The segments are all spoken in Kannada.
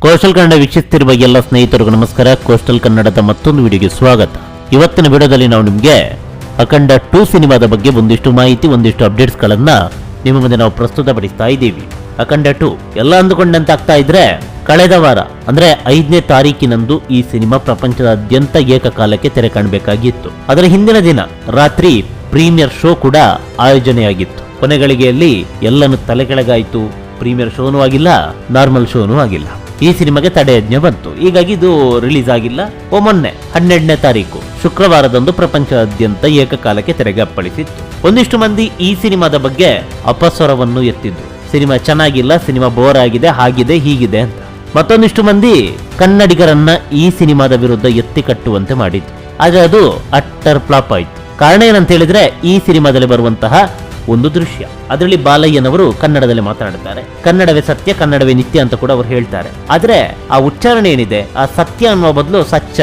ಕೋಸ್ಟಲ್ ಕನ್ನಡ ವೀಕ್ಷಿಸುತ್ತಿರುವ ಎಲ್ಲ ಸ್ನೇಹಿತರಿಗೂ ನಮಸ್ಕಾರ. ಕೋಸ್ಟಲ್ ಕನ್ನಡದ ಮತ್ತೊಂದು ವಿಡಿಯೋಗೆ ಸ್ವಾಗತ. ಇವತ್ತಿನ ವಿಡಿಯೋದಲ್ಲಿ ನಾವು ನಿಮಗೆ ಅಖಂಡ 2 ಸಿನಿಮಾದ ಬಗ್ಗೆ ಒಂದಿಷ್ಟು ಮಾಹಿತಿ, ಒಂದಿಷ್ಟು ಅಪ್ಡೇಟ್ಸ್ಗಳನ್ನ ನಿಮ್ಮ ಮುಂದೆ ನಾವು ಪ್ರಸ್ತುತಪಡಿಸ್ತಾ ಇದ್ದೀವಿ. ಅಖಂಡ 2 ಎಲ್ಲ ಅಂದುಕೊಂಡಂತೆ ಆಗ್ತಾ ಇದ್ರೆ ಕಳೆದ ವಾರ ಅಂದ್ರೆ 5ನೇ ತಾರೀಕಿನಂದು ಈ ಸಿನಿಮಾ ಪ್ರಪಂಚದಾದ್ಯಂತ ಏಕಕಾಲಕ್ಕೆ ತೆರೆ ಕಾಣಬೇಕಾಗಿತ್ತು. ಅದರ ಹಿಂದಿನ ದಿನ ರಾತ್ರಿ ಪ್ರೀಮಿಯರ್ ಶೋ ಕೂಡ ಆಯೋಜನೆಯಾಗಿತ್ತು. ಕೊನೆಗಳಿಗೆಯಲ್ಲಿ ಎಲ್ಲನೂ ತಲೆ ಕೆಳಗಾಯಿತು. ಪ್ರೀಮಿಯರ್ ಶೋನೂ ಆಗಿಲ್ಲ, ನಾರ್ಮಲ್ ಶೋನೂ ಆಗಿಲ್ಲ. ಈ ಸಿನಿಮಾಗೆ ತಡೆಯಾಜ್ಞೆ ಬಂತು. ಹೀಗಾಗಿ ಇದು ರಿಲೀಸ್ ಆಗಿಲ್ಲ. ಮೊನ್ನೆ 12ನೇ ತಾರೀಕು ಶುಕ್ರವಾರದಂದು ಪ್ರಪಂಚದಾದ್ಯಂತ ಏಕಕಾಲಕ್ಕೆ ತೆರೆಗೆ ಅಪ್ಪಳಿಸಿತ್ತು. ಒಂದಿಷ್ಟು ಮಂದಿ ಈ ಸಿನಿಮಾದ ಬಗ್ಗೆ ಅಪಸ್ವರವನ್ನು ಎತ್ತಿದ್ರು. ಸಿನಿಮಾ ಚೆನ್ನಾಗಿಲ್ಲ, ಸಿನಿಮಾ ಬೋರ್ ಆಗಿದೆ, ಹಾಗಿದೆ ಹೀಗಿದೆ ಅಂತ. ಮತ್ತೊಂದಿಷ್ಟು ಮಂದಿ ಕನ್ನಡಿಗರನ್ನ ಈ ಸಿನಿಮಾದ ವಿರುದ್ಧ ಎತ್ತಿ ಕಟ್ಟುವಂತೆ ಮಾಡಿದ್ರು. ಆದ್ರೆ ಅದು ಅಟ್ಟರ್ ಫ್ಲಾಪ್ ಆಯ್ತು. ಕಾರಣ ಏನಂತ ಹೇಳಿದ್ರೆ, ಈ ಸಿನಿಮಾದಲ್ಲಿ ಬರುವಂತಹ ಒಂದು ದೃಶ್ಯ, ಅದರಲ್ಲಿ ಬಾಲಯ್ಯನವರು ಕನ್ನಡದಲ್ಲಿ ಮಾತನಾಡುತ್ತಾರೆ. ಕನ್ನಡವೇ ಸತ್ಯ, ಕನ್ನಡವೇ ನಿತ್ಯ ಅಂತ ಕೂಡ ಅವರು ಹೇಳ್ತಾರೆ. ಆದ್ರೆ ಆ ಉಚ್ಚಾರಣೆ ಏನಿದೆ, ಆ ಸತ್ಯ ಅನ್ನುವ ಬದಲು ಸಚ್ಚ,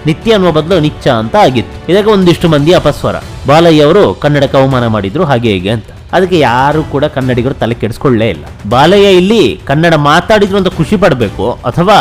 ನಿತ್ಯ ಅನ್ನುವ ಬದಲು ನಿಚ್ಚ ಅಂತ ಆಗಿತ್ತು. ಇದಕ್ಕೆ ಒಂದಿಷ್ಟು ಮಂದಿ ಅಪಸ್ವರ, ಬಾಲಯ್ಯ ಅವರು ಕನ್ನಡಕ್ಕೆ ಅವಮಾನ ಮಾಡಿದ್ರು ಹಾಗೆ ಹೀಗೆ ಅಂತ. ಅದಕ್ಕೆ ಯಾರು ಕೂಡ ಕನ್ನಡಿಗರು ತಲೆ ಕೆಡಿಸ್ಕೊಳ್ಳೇ ಇಲ್ಲ. ಬಾಲಯ್ಯ ಇಲ್ಲಿ ಕನ್ನಡ ಮಾತಾಡಿದ್ರು ಅಂತ ಖುಷಿ ಪಡಬೇಕು, ಅಥವಾ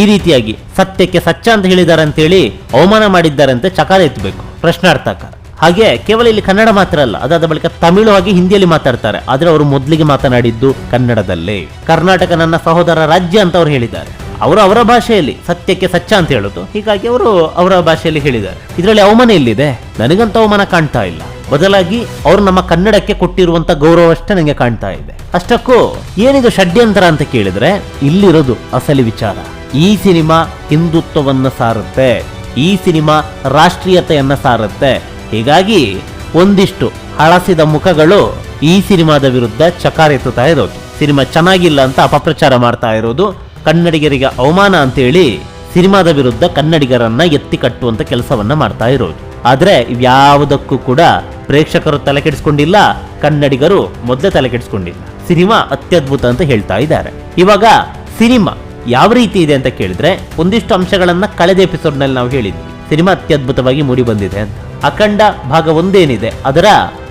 ಈ ರೀತಿಯಾಗಿ ಸತ್ಯಕ್ಕೆ ಸಚ್ಚ ಅಂತ ಹೇಳಿದ್ದಾರೆ ಅಂತೇಳಿ ಅವಮಾನ ಮಾಡಿದ್ದಾರೆ ಅಂತ ಚಕಾರ ಎತ್ತಬೇಕು, ಪ್ರಶ್ನಾರ್ಥಕ. ಹಾಗೆ ಕೇವಲ ಇಲ್ಲಿ ಕನ್ನಡ ಮಾತ್ರ ಅಲ್ಲ, ಅದಾದ ಬಳಿಕ ತಮಿಳು ಹಾಗೆ ಹಿಂದಿಯಲ್ಲಿ ಮಾತಾಡ್ತಾರೆ. ಆದ್ರೆ ಅವರು ಮೊದಲಿಗೆ ಮಾತನಾಡಿದ್ದು ಕನ್ನಡದಲ್ಲೇ. ಕರ್ನಾಟಕ ನನ್ನ ಸಹೋದರ ರಾಜ್ಯ ಅಂತ ಅವರು ಹೇಳಿದ್ದಾರೆ. ಅವರು ಅವರ ಭಾಷೆಯಲ್ಲಿ ಸತ್ಯಕ್ಕೆ ಸಚ್ಚ ಅಂತ ಹೇಳುದು. ಹೀಗಾಗಿ ಅವರು ಅವರ ಭಾಷೆಯಲ್ಲಿ ಹೇಳಿದ್ದಾರೆ. ಇದರಲ್ಲಿ ಅವಮಾನ ಎಲ್ಲಿದೆ? ನನಗಂತ ಅವಮಾನ ಕಾಣ್ತಾ ಇಲ್ಲ. ಬದಲಾಗಿ ಅವರು ನಮ್ಮ ಕನ್ನಡಕ್ಕೆ ಕೊಟ್ಟಿರುವಂತ ಗೌರವ ಅಷ್ಟೇ ನನಗೆ ಕಾಣ್ತಾ ಇದೆ. ಅಷ್ಟಕ್ಕೂ ಏನಿದು ಷಡ್ಯಂತರ ಅಂತ ಕೇಳಿದ್ರೆ, ಇಲ್ಲಿರೋದು ಅಸಲಿ ವಿಚಾರ. ಈ ಸಿನಿಮಾ ಹಿಂದುತ್ವವನ್ನ ಸಾರುತ್ತೆ, ಈ ಸಿನಿಮಾ ರಾಷ್ಟ್ರೀಯತೆಯನ್ನ ಸಾರುತ್ತೆ. ಹೀಗಾಗಿ ಒಂದಿಷ್ಟು ಹಳಸಿದ ಮುಖಗಳು ಈ ಸಿನಿಮಾದ ವಿರುದ್ಧ ಚಕಾರ ಎತ್ತುತ್ತಾ ಇರೋದು. ಸಿನಿಮಾ ಚೆನ್ನಾಗಿಲ್ಲ ಅಂತ ಅಪಪ್ರಚಾರ ಮಾಡ್ತಾ ಇರೋದು, ಕನ್ನಡಿಗರಿಗೆ ಅವಮಾನ ಅಂತೇಳಿ ಸಿನಿಮಾದ ವಿರುದ್ಧ ಕನ್ನಡಿಗರನ್ನ ಎತ್ತಿ ಕಟ್ಟುವಂತ ಕೆಲಸವನ್ನ ಮಾಡ್ತಾ ಇರೋದು. ಆದ್ರೆ ಇವ್ಯಾವುದಕ್ಕೂ ಕೂಡ ಪ್ರೇಕ್ಷಕರು ತಲೆ ಕೆಡಿಸ್ಕೊಂಡಿಲ್ಲ, ಕನ್ನಡಿಗರು ಮೊದಲೇ ತಲೆ ಕೆಡಿಸ್ಕೊಂಡಿಲ್ಲ. ಸಿನಿಮಾ ಅತ್ಯದ್ಭುತ ಅಂತ ಹೇಳ್ತಾ ಇದ್ದಾರೆ. ಇವಾಗ ಸಿನಿಮಾ ಯಾವ ರೀತಿ ಇದೆ ಅಂತ ಕೇಳಿದ್ರೆ, ಒಂದಿಷ್ಟು ಅಂಶಗಳನ್ನ ಕಳೆದ ಎಪಿಸೋಡ್ ನಲ್ಲಿ ನಾವು ಹೇಳಿದ್ವಿ. ಸಿನಿಮಾ ಅತ್ಯದ್ಭುತವಾಗಿ ಮೂಡಿ ಬಂದಿದೆ ಅಂತ. ಅಖಂಡ ಭಾಗ 1 ಏನಿದೆ, ಅದರ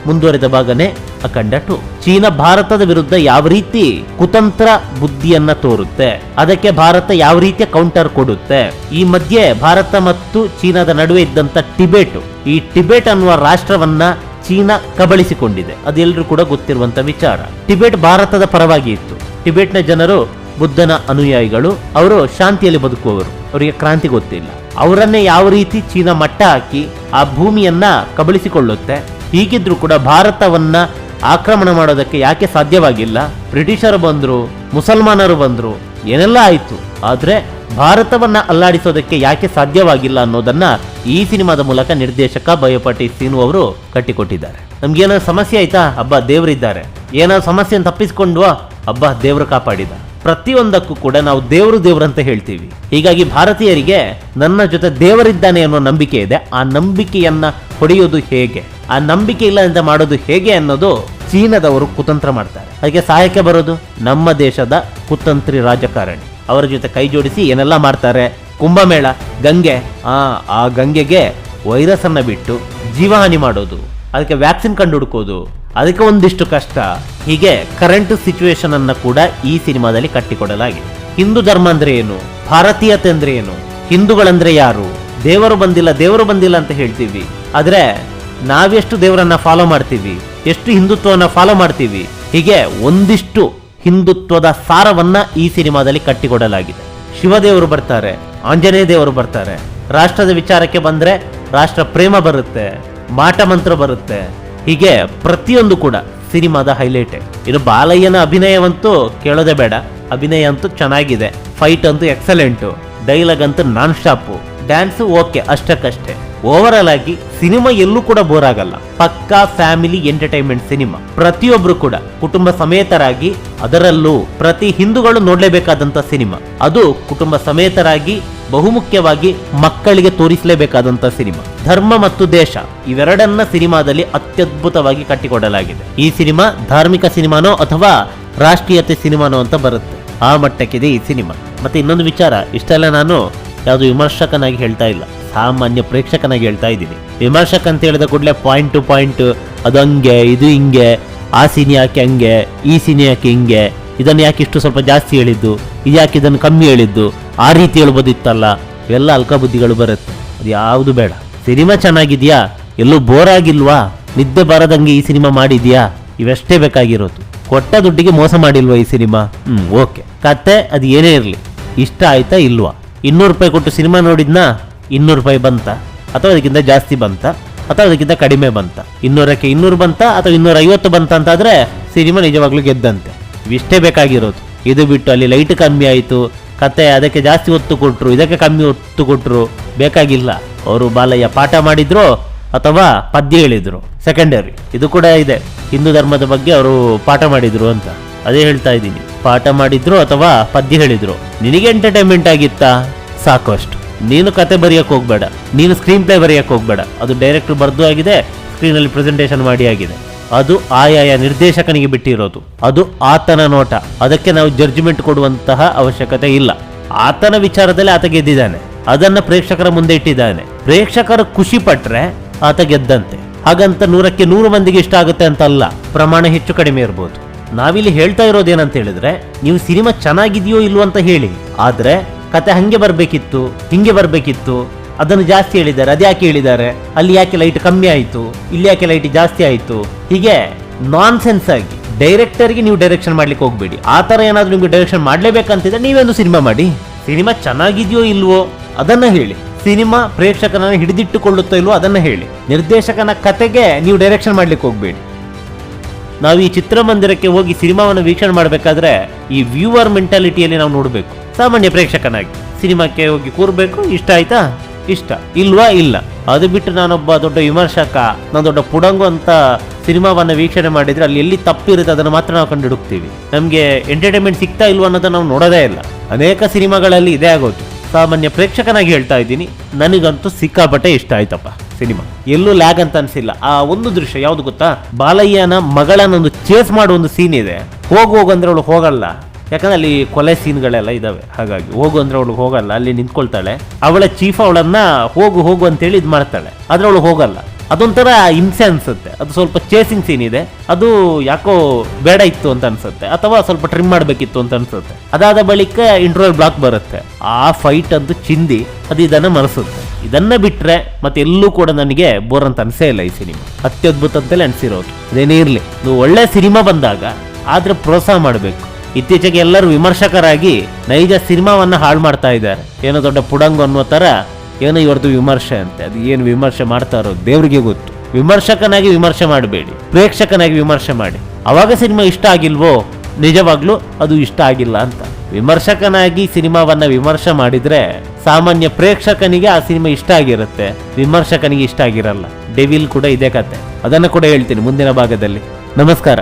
ಮುಂದುವರೆದ ಭಾಗನೇ ಅಖಂಡ 2. ಚೀನಾ ಭಾರತದ ವಿರುದ್ಧ ಯಾವ ರೀತಿ ಕುತಂತ್ರ ಬುದ್ಧಿಯನ್ನ ತೋರುತ್ತೆ, ಅದಕ್ಕೆ ಭಾರತ ಯಾವ ರೀತಿಯ ಕೌಂಟರ್ ಕೊಡುತ್ತೆ. ಈ ಮಧ್ಯೆ ಭಾರತ ಮತ್ತು ಚೀನಾದ ನಡುವೆ ಇದ್ದಂತ ಟಿಬೆಟ್, ಈ ಟಿಬೆಟ್ ಅನ್ನುವ ರಾಷ್ಟ್ರವನ್ನ ಚೀನಾ ಕಬಳಿಸಿಕೊಂಡಿದೆ. ಅದೆಲ್ಲರೂ ಕೂಡ ಗೊತ್ತಿರುವಂತ ವಿಚಾರ. ಟಿಬೆಟ್ ಭಾರತದ ಪರವಾಗಿ ಇತ್ತು. ಟಿಬೆಟ್ನ ಜನರು ಬುದ್ಧನ ಅನುಯಾಯಿಗಳು, ಅವರು ಶಾಂತಿಯಲ್ಲಿ ಬದುಕುವವರು, ಅವರಿಗೆ ಕ್ರಾಂತಿ ಗೊತ್ತಿಲ್ಲ. ಅವರನ್ನೇ ಯಾವ ರೀತಿ ಚೀನಾ ಮಟ್ಟ ಹಾಕಿ ಆ ಭೂಮಿಯನ್ನ ಕಬಳಿಸಿಕೊಳ್ಳುತ್ತೆ. ಹೀಗಿದ್ರು ಕೂಡ ಭಾರತವನ್ನ ಆಕ್ರಮಣ ಮಾಡೋದಕ್ಕೆ ಯಾಕೆ ಸಾಧ್ಯವಾಗಿಲ್ಲ? ಬ್ರಿಟಿಷರು ಬಂದ್ರು, ಮುಸಲ್ಮಾನರು ಬಂದ್ರು, ಏನೆಲ್ಲ ಆಯ್ತು, ಆದ್ರೆ ಭಾರತವನ್ನ ಅಲ್ಲಾಡಿಸೋದಕ್ಕೆ ಯಾಕೆ ಸಾಧ್ಯವಾಗಿಲ್ಲ ಅನ್ನೋದನ್ನ ಈ ಸಿನಿಮಾದ ಮೂಲಕ ನಿರ್ದೇಶಕ ಬಯೋಪಾಟಿ ಸೀನು ಅವರು ಕಟ್ಟಿಕೊಟ್ಟಿದ್ದಾರೆ. ನಮ್ಗೇನೋ ಸಮಸ್ಯೆ ಆಯ್ತಾ? ಹಬ್ಬ ದೇವರಿದ್ದಾರೆ. ಏನೋ ಸಮಸ್ಯೆಯನ್ನು ತಪ್ಪಿಸ್ಕೊಂಡ್ವಾ? ಹಬ್ಬ ದೇವರು ಕಾಪಾಡಿದ. ಪ್ರತಿಯೊಂದಕ್ಕೂ ಕೂಡ ನಾವು ದೇವರು ಅಂತ ಹೇಳ್ತೀವಿ. ಹೀಗಾಗಿ ಭಾರತೀಯರಿಗೆ ನನ್ನ ಜೊತೆ ದೇವರಿದ್ದಾನೆ ಅನ್ನೋ ನಂಬಿಕೆ ಇದೆ. ಆ ನಂಬಿಕೆಯನ್ನ ಹೊಡೆಯೋದು ಹೇಗೆ, ಆ ನಂಬಿಕೆ ಇಲ್ಲ ಅಂತ ಮಾಡೋದು ಹೇಗೆ ಅನ್ನೋದು ಚೀನಾದವರು ಕುತಂತ್ರ ಮಾಡ್ತಾರೆ. ಅದಕ್ಕೆ ಸಹಾಯಕ್ಕೆ ಬರೋದು ನಮ್ಮ ದೇಶದ ಕುತಂತ್ರಿ ರಾಜಕಾರಣಿ. ಅವರ ಜೊತೆ ಕೈ ಜೋಡಿಸಿ ಏನೆಲ್ಲ ಮಾಡ್ತಾರೆ. ಕುಂಭಮೇಳ, ಗಂಗೆ, ಆ ಗಂಗೆಗೆ ವೈರಸ್ ಅನ್ನ ಬಿಟ್ಟು ಜೀವಹಾನಿ ಮಾಡೋದು, ಅದಕ್ಕೆ ವ್ಯಾಕ್ಸಿನ್ ಕಂಡು ಹುಡುಕೋದು, ಅದಕ್ಕೆ ಒಂದಿಷ್ಟು ಕಷ್ಟ. ಹೀಗೆ ಕರೆಂಟ್ ಸಿಚುವೇಶನ್ ಅನ್ನ ಕೂಡ ಈ ಸಿನಿಮಾದಲ್ಲಿ ಕಟ್ಟಿಕೊಡಲಾಗಿದೆ. ಹಿಂದೂ ಧರ್ಮ ಅಂದ್ರೆ ಏನು, ಭಾರತೀಯತೆ ಅಂದ್ರೆ ಏನು, ಹಿಂದೂಗಳಂದ್ರೆ ಯಾರು, ದೇವರು ಬಂದಿಲ್ಲ ಅಂತ ಹೇಳ್ತೀವಿ. ಆದ್ರೆ ನಾವೆಷ್ಟು ದೇವರನ್ನ ಫಾಲೋ ಮಾಡ್ತೀವಿ, ಎಷ್ಟು ಹಿಂದುತ್ವವನ್ನ ಫಾಲೋ ಮಾಡ್ತೀವಿ. ಹೀಗೆ ಒಂದಿಷ್ಟು ಹಿಂದುತ್ವದ ಸಾರವನ್ನ ಈ ಸಿನಿಮಾದಲ್ಲಿ ಕಟ್ಟಿಕೊಡಲಾಗಿದೆ. ಶಿವದೇವರು ಬರ್ತಾರೆ, ಆಂಜನೇಯ ದೇವರು ಬರ್ತಾರೆ. ರಾಷ್ಟ್ರದ ವಿಚಾರಕ್ಕೆ ಬಂದ್ರೆ ರಾಷ್ಟ್ರ ಪ್ರೇಮ ಬರುತ್ತೆ, ಮಾಟ ಮಂತ್ರ ಬರುತ್ತೆ. ಹೀಗೆ ಪ್ರತಿಯೊಂದು ಕೂಡ ಸಿನಿಮಾದ ಹೈಲೈಟ್. ಇನ್ನು ಬಾಲಯ್ಯನ ಅಭಿನಯವಂತೂ ಕೇಳೋದೇ ಬೇಡ. ಅಭಿನಯ ಅಂತೂ ಚೆನ್ನಾಗಿದೆ, ಫೈಟ್ ಅಂತೂ ಎಕ್ಸಲೆಂಟು, ಡೈಲಾಗ್ ಅಂತೂ ನಾನ್ ಸ್ಟಾಪು, ಡ್ಯಾನ್ಸ್ ಓಕೆ ಅಷ್ಟಕ್ಕಷ್ಟೇ. ಓವರ್ ಆಲ್ ಆಗಿ ಸಿನಿಮಾ ಎಲ್ಲೂ ಕೂಡ ಬೋರ್ ಆಗಲ್ಲ. ಪಕ್ಕಾ ಫ್ಯಾಮಿಲಿ ಎಂಟರ್ಟೈನ್ಮೆಂಟ್ ಸಿನಿಮಾ. ಪ್ರತಿಯೊಬ್ರು ಕೂಡ ಕುಟುಂಬ ಸಮೇತರಾಗಿ, ಅದರಲ್ಲೂ ಪ್ರತಿ ಹಿಂದೂಗಳು ನೋಡ್ಲೇಬೇಕಾದಂತ ಸಿನಿಮಾ. ಅದು ಕುಟುಂಬ ಸಮೇತರಾಗಿ, ಬಹುಮುಖ್ಯವಾಗಿ ಮಕ್ಕಳಿಗೆ ತೋರಿಸಲೇಬೇಕಾದಂತ ಸಿನಿಮಾ. ಧರ್ಮ ಮತ್ತು ದೇಶ ಇವೆರಡನ್ನ ಸಿನಿಮಾದಲ್ಲಿ ಅತ್ಯದ್ಭುತವಾಗಿ ಕಟ್ಟಿಕೊಡಲಾಗಿದೆ. ಈ ಸಿನಿಮಾ ಧಾರ್ಮಿಕ ಸಿನಿಮಾನೋ ಅಥವಾ ರಾಷ್ಟ್ರೀಯತೆ ಸಿನಿಮಾನೋ ಅಂತ ಬರುತ್ತೆ, ಆ ಮಟ್ಟಕ್ಕಿದೆ ಈ ಸಿನಿಮಾ. ಮತ್ತೆ ಇನ್ನೊಂದು ವಿಚಾರ, ಇಷ್ಟೆಲ್ಲ ನಾನು ಯಾವುದು ವಿಮರ್ಶಕನಾಗಿ ಹೇಳ್ತಾ ಇಲ್ಲ, ಸಾಮಾನ್ಯ ಪ್ರೇಕ್ಷಕನಾಗಿ ಹೇಳ್ತಾ ಇದ್ದೀನಿ. ವಿಮರ್ಶಕ ಅಂತ ಹೇಳಿದ ಕೂಡಲೇ ಪಾಯಿಂಟ್ ಟು ಪಾಯಿಂಟ್ ಅದು ಹಂಗೆ, ಇದು ಹಿಂಗೆ, ಆ ಸೀನ್ ಯಾಕೆ ಹಂಗೆ, ಈ ಸೀನ್ ಯಾಕೆ ಹಿಂಗೆ, ಇದನ್ನು ಯಾಕೆ ಇಷ್ಟು ಸ್ವಲ್ಪ ಜಾಸ್ತಿ ಹೇಳಿದ್ದು, ಯಾಕೆ ಇದನ್ನು ಕಮ್ಮಿ ಹೇಳಿದ್ದು, ಆ ರೀತಿ ಹೇಳ್ಬೋದಿತ್ತಲ್ಲ, ಇವೆಲ್ಲ ಅಲ್ಕ ಬುದ್ಧಿಗಳು ಬರುತ್ತೆ. ಅದು ಯಾವುದು ಬೇಡ. ಸಿನಿಮಾ ಚೆನ್ನಾಗಿದ್ಯಾ, ಎಲ್ಲೂ ಬೋರ್ ಆಗಿಲ್ವಾ, ನಿದ್ದೆ ಬರದಂಗೆ ಈ ಸಿನಿಮಾ ಮಾಡಿದ್ಯಾ, ಇವೆಷ್ಟೇ ಬೇಕಾಗಿರೋದು. ಕೊಟ್ಟ ದುಡ್ಡಿಗೆ ಮೋಸ ಮಾಡಿಲ್ವಾ ಈ ಸಿನಿಮಾ? ಓಕೆ. ಕತೆ ಅದು ಏನೇ ಇರಲಿ, ಇಷ್ಟ ಆಯ್ತಾ ಇಲ್ವಾ? 200 ರೂಪಾಯಿ ಕೊಟ್ಟು ಸಿನಿಮಾ ನೋಡಿದ್ನಾ, 200 ರೂಪಾಯಿ ಬಂತ, ಅಥವಾ ಅದಕ್ಕಿಂತ ಜಾಸ್ತಿ ಬಂತ, ಅಥವಾ ಅದಕ್ಕಿಂತ ಕಡಿಮೆ ಬಂತ, 200ಕ್ಕೆ 200 ಬಂತ ಅಥವಾ 250 ಬಂತ ಅಂತಾದ್ರೆ ಸಿನಿಮಾ ನಿಜವಾಗ್ಲೂ ಗೆದ್ದಂತೆ. ಇವಿಷ್ಟೇ ಬೇಕಾಗಿರೋದು. ಇದು ಬಿಟ್ಟು ಅಲ್ಲಿ ಲೈಟ್ ಕಮ್ಮಿ ಆಯಿತು, ಕತೆ ಅದಕ್ಕೆ ಜಾಸ್ತಿ ಒತ್ತು ಕೊಟ್ಟರು, ಇದಕ್ಕೆ ಕಮ್ಮಿ ಒತ್ತು ಕೊಟ್ಟರು, ಬೇಕಾಗಿಲ್ಲ. ಅವರು ಬಾಲಯ್ಯ ಪಾಠ ಮಾಡಿದ್ರು ಅಥವಾ ಪದ್ಯ ಹೇಳಿದ್ರು, ಸೆಕೆಂಡರಿ. ಇದು ಕೂಡ ಇದೆ, ಹಿಂದೂ ಧರ್ಮದ ಬಗ್ಗೆ ಅವರು ಪಾಠ ಮಾಡಿದ್ರು ಅಂತ. ಅದೇ ಹೇಳ್ತಾ ಇದ್ದೀನಿ, ಪಾಠ ಮಾಡಿದ್ರು ಅಥವಾ ಪದ್ಯ ಹೇಳಿದ್ರು. ನಿನಗೆ ಎಂಟರ್ಟೈನ್ಮೆಂಟ್ ಆಗಿತ್ತಾ? ಸಾಕು ಅಷ್ಟು. ನೀನು ಕತೆ ಬರೆಯಕ್ಕೆ ಹೋಗ್ಬೇಡ, ನೀನು ಸ್ಕ್ರೀನ್ ಪ್ಲೇ ಬರೆಯಕ್ಕೆ ಹೋಗ್ಬೇಡ. ಅದು ಡೈರೆಕ್ಟರ್ ಬರ್ದು ಆಗಿದೆ, ಸ್ಕ್ರೀನಲ್ಲಿ ಪ್ರೆಸೆಂಟೇಷನ್ ಮಾಡಿ ಆಗಿದೆ. ಅದು ಆಯಾಯ ನಿರ್ದೇಶಕನಿಗೆ ಬಿಟ್ಟಿರೋದು. ಅದು ಆತನ ನೋಟ. ಅದಕ್ಕೆ ನಾವು ಜಡ್ಜ್ಮೆಂಟ್ ಕೊಡುವಂತಹ ಅವಶ್ಯಕತೆ ಇಲ್ಲ. ಆತನ ವಿಚಾರದಲ್ಲಿ ಆತ ಗೆದ್ದಿದ್ದಾನೆ, ಅದನ್ನ ಪ್ರೇಕ್ಷಕರ ಮುಂದೆ ಇಟ್ಟಿದ್ದಾನೆ. ಪ್ರೇಕ್ಷಕರು ಖುಷಿ ಪಟ್ರೆ ಆತ ಗೆದ್ದಂತೆ. ಹಾಗಂತ 100ಕ್ಕೆ 100 ಮಂದಿಗೆ ಇಷ್ಟ ಆಗುತ್ತೆ ಅಂತ ಅಲ್ಲ, ಪ್ರಮಾಣ ಹೆಚ್ಚು ಕಡಿಮೆ ಇರ್ಬೋದು. ನಾವಿಲ್ಲಿ ಹೇಳ್ತಾ ಇರೋದೇನಂತ ಹೇಳಿದ್ರೆ, ನೀವು ಸಿನಿಮಾ ಚೆನ್ನಾಗಿದೆಯೋ ಇಲ್ವೋ ಅಂತ ಹೇಳಿ, ಆದ್ರೆ ಕತೆ ಹಂಗೆ ಬರ್ಬೇಕಿತ್ತು, ಹಿಂಗೆ ಬರ್ಬೇಕಿತ್ತು, ಅದನ್ನು ಜಾಸ್ತಿ ಹೇಳಿದ್ದಾರೆ, ಅದ್ಯಾಕೆ ಹೇಳಿದ್ದಾರೆ, ಅಲ್ಲಿ ಯಾಕೆ ಲೈಟ್ ಕಮ್ಮಿ ಆಯಿತು, ಇಲ್ಲಿ ಯಾಕೆ ಲೈಟ್ ಜಾಸ್ತಿ ಆಯಿತು, ಹೀಗೆ ನಾನ್ ಸೆನ್ಸ್ ಆಗಿ ಡೈರೆಕ್ಟರ್ಗೆ ನೀವು ಡೈರೆಕ್ಷನ್ ಮಾಡ್ಲಿಕ್ಕೆ ಹೋಗ್ಬೇಡಿ. ಆ ಥರ ಏನಾದರೂ ನಿಮ್ಗೆ ಡೈರೆಕ್ಷನ್ ಮಾಡಲೇಬೇಕಂತಿದ್ರೆ ನೀವೊಂದು ಸಿನಿಮಾ ಮಾಡಿ. ಸಿನಿಮಾ ಚೆನ್ನಾಗಿದೆಯೋ ಇಲ್ವೋ ಅದನ್ನ ಹೇಳಿ, ಸಿನಿಮಾ ಪ್ರೇಕ್ಷಕನನ್ನು ಹಿಡಿದಿಟ್ಟುಕೊಳ್ಳುತ್ತೋ ಇಲ್ವೋ ಅದನ್ನ ಹೇಳಿ. ನಿರ್ದೇಶಕನ ಕತೆಗೆ ನೀವು ಡೈರೆಕ್ಷನ್ ಮಾಡ್ಲಿಕ್ಕೆ ಹೋಗ್ಬೇಡಿ. ನಾವು ಈ ಚಿತ್ರಮಂದಿರಕ್ಕೆ ಹೋಗಿ ಸಿನಿಮಾವನ್ನು ವೀಕ್ಷಣೆ ಮಾಡಬೇಕಾದ್ರೆ ಈ ವ್ಯೂವರ್ ಮೆಂಟಾಲಿಟಿಯಲ್ಲಿ ನಾವು ನೋಡಬೇಕು. ಸಾಮಾನ್ಯ ಪ್ರೇಕ್ಷಕನಾಗಿ ಸಿನಿಮಾಕ್ಕೆ ಹೋಗಿ ಕೂರ್ಬೇಕು, ಇಷ್ಟ ಆಯ್ತಾ, ಇಷ್ಟ, ಇಲ್ವಾ, ಇಲ್ಲ. ಅದು ಬಿಟ್ಟು ನಾನೊಬ್ಬ ದೊಡ್ಡ ವಿಮರ್ಶಕ, ನಾನು ದೊಡ್ಡ ಪುಡಂಗು ಅಂತ ಸಿನಿಮಾವನ್ನ ವೀಕ್ಷಣೆ ಮಾಡಿದ್ರೆ ಅಲ್ಲಿ ಎಲ್ಲಿ ತಪ್ಪಿರುತ್ತೆ ಅದನ್ನು ಮಾತ್ರ ನಾವು ಕಂಡು ಹುಡುಕ್ತೀವಿ. ನಮಗೆ ಎಂಟರ್ಟೈನ್ಮೆಂಟ್ ಸಿಗ್ತಾ ಇಲ್ವಾ ಅನ್ನೋದನ್ನ ನಾವು ನೋಡೋದೇ ಇಲ್ಲ. ಅನೇಕ ಸಿನಿಮಾಗಳಲ್ಲಿ ಇದೇ ಆಗೋದು. ಸಾಮಾನ್ಯ ಪ್ರೇಕ್ಷಕನಾಗಿ ಹೇಳ್ತಾ ಇದ್ದೀನಿ, ನನಗಂತೂ ಸಿಕ್ಕಾಪಟ್ಟೆ ಇಷ್ಟ ಆಯ್ತಪ್ಪ ಸಿನಿಮಾ. ಎಲ್ಲೂ ಲ್ಯಾಗ್ ಅಂತ ಅನ್ಸಿಲ್ಲ. ಆ ಒಂದು ದೃಶ್ಯ ಯಾವ್ದು ಗೊತ್ತಾ, ಬಾಲಯ್ಯನ ಮಗಳನ್ನೊಂದು ಚೇಸ್ ಮಾಡೋ ಒಂದು ಸೀನ್ ಇದೆ. ಹೋಗು ಅಂದ್ರೆ ಅವಳು ಹೋಗಲ್ಲ, ಯಾಕಂದ್ರೆ ಅಲ್ಲಿ ಕೊಲೆ ಸೀನ್ಗಳೆಲ್ಲ ಇದಾವೆ. ಹಾಗಾಗಿ ಹೋಗು ಅಂದ್ರೆ ಅವಳು ಹೋಗಲ್ಲ, ಅಲ್ಲಿ ನಿಂತ್ಕೊಳ್ತಾಳೆ. ಅವಳ ಚೀಫ್ ಅವಳನ್ನ ಹೋಗು ಅಂತೇಳಿ ಇದು ಮಾಡ್ತಾಳೆ, ಆದ್ರೆ ಅವಳು ಹೋಗಲ್ಲ. ಅದೊಂಥರ ಹಿಂಸೆ ಅನ್ಸುತ್ತೆ. ಅದು ಸ್ವಲ್ಪ ಚೇಸಿಂಗ್ ಸೀನ್ ಇದೆ, ಅದು ಯಾಕೋ ಬೇಡ ಇತ್ತು ಅಂತ ಅನ್ಸುತ್ತೆ, ಅಥವಾ ಸ್ವಲ್ಪ ಟ್ರಿಮ್ ಮಾಡಬೇಕಿತ್ತು ಅಂತ ಅನ್ಸುತ್ತೆ. ಅದಾದ ಬಳಿಕ ಇಂಟರ್ವಲ್ ಬ್ಲಾಕ್ ಬರುತ್ತೆ. ಆ ಫೈಟ್ ಅಂತೂ ಚಿಂದಿ, ಅದು ಇದನ್ನ ಮರೆಸುತ್ತೆ. ಇದನ್ನ ಬಿಟ್ರೆ ಮತ್ತೆ ಎಲ್ಲೂ ಕೂಡ ನನಗೆ ಬೋರ್ ಅಂತ ಅನ್ಸೇ ಇಲ್ಲ. ಈ ಸಿನಿಮಾ ಅತ್ಯದ್ಭುತ ಅಂತಲೇ ಅನ್ಸಿರೋದು. ಇದೇನೇ ಇರ್ಲಿ, ನೀವು ಒಳ್ಳೆ ಸಿನಿಮಾ ಬಂದಾಗ ಆದ್ರೆ ಪ್ರೋತ್ಸಾಹ ಮಾಡಬೇಕು. ಇತ್ತೀಚೆಗೆ ಎಲ್ಲರೂ ವಿಮರ್ಶಕರಾಗಿ ನೈಜ ಸಿನಿಮಾವನ್ನ ಹಾಳು ಮಾಡ್ತಾ ಇದ್ದಾರೆ. ಏನೋ ದೊಡ್ಡ ಪುಡಂಗು ಅನ್ನೋ ತರ ಏನೋ ಇವರದು ವಿಮರ್ಶೆ ಅಂತೆ. ಅದು ಏನು ವಿಮರ್ಶೆ ಮಾಡ್ತಾ ಇರೋದು ದೇವ್ರಿಗೆ ಗೊತ್ತು. ವಿಮರ್ಶಕನಾಗಿ ವಿಮರ್ಶೆ ಮಾಡಬೇಡಿ, ಪ್ರೇಕ್ಷಕನಾಗಿ ವಿಮರ್ಶೆ ಮಾಡಿ. ಅವಾಗ ಸಿನಿಮಾ ಇಷ್ಟ ಆಗಿಲ್ವೋ, ನಿಜವಾಗ್ಲೂ ಅದು ಇಷ್ಟ ಆಗಿಲ್ಲ ಅಂತ. ವಿಮರ್ಶಕನಾಗಿ ಸಿನಿಮಾವನ್ನ ವಿಮರ್ಶೆ ಮಾಡಿದ್ರೆ ಸಾಮಾನ್ಯ ಪ್ರೇಕ್ಷಕನಿಗೆ ಆ ಸಿನಿಮಾ ಇಷ್ಟ ಆಗಿರುತ್ತೆ, ವಿಮರ್ಶಕನಿಗೆ ಇಷ್ಟ ಆಗಿರಲ್ಲ. ಡೆವಿಲ್ ಕೂಡ ಇದೇ ಕತೆ. ಅದನ್ನು ಕೂಡ ಹೇಳ್ತೀನಿ ಮುಂದಿನ ಭಾಗದಲ್ಲಿ. ನಮಸ್ಕಾರ.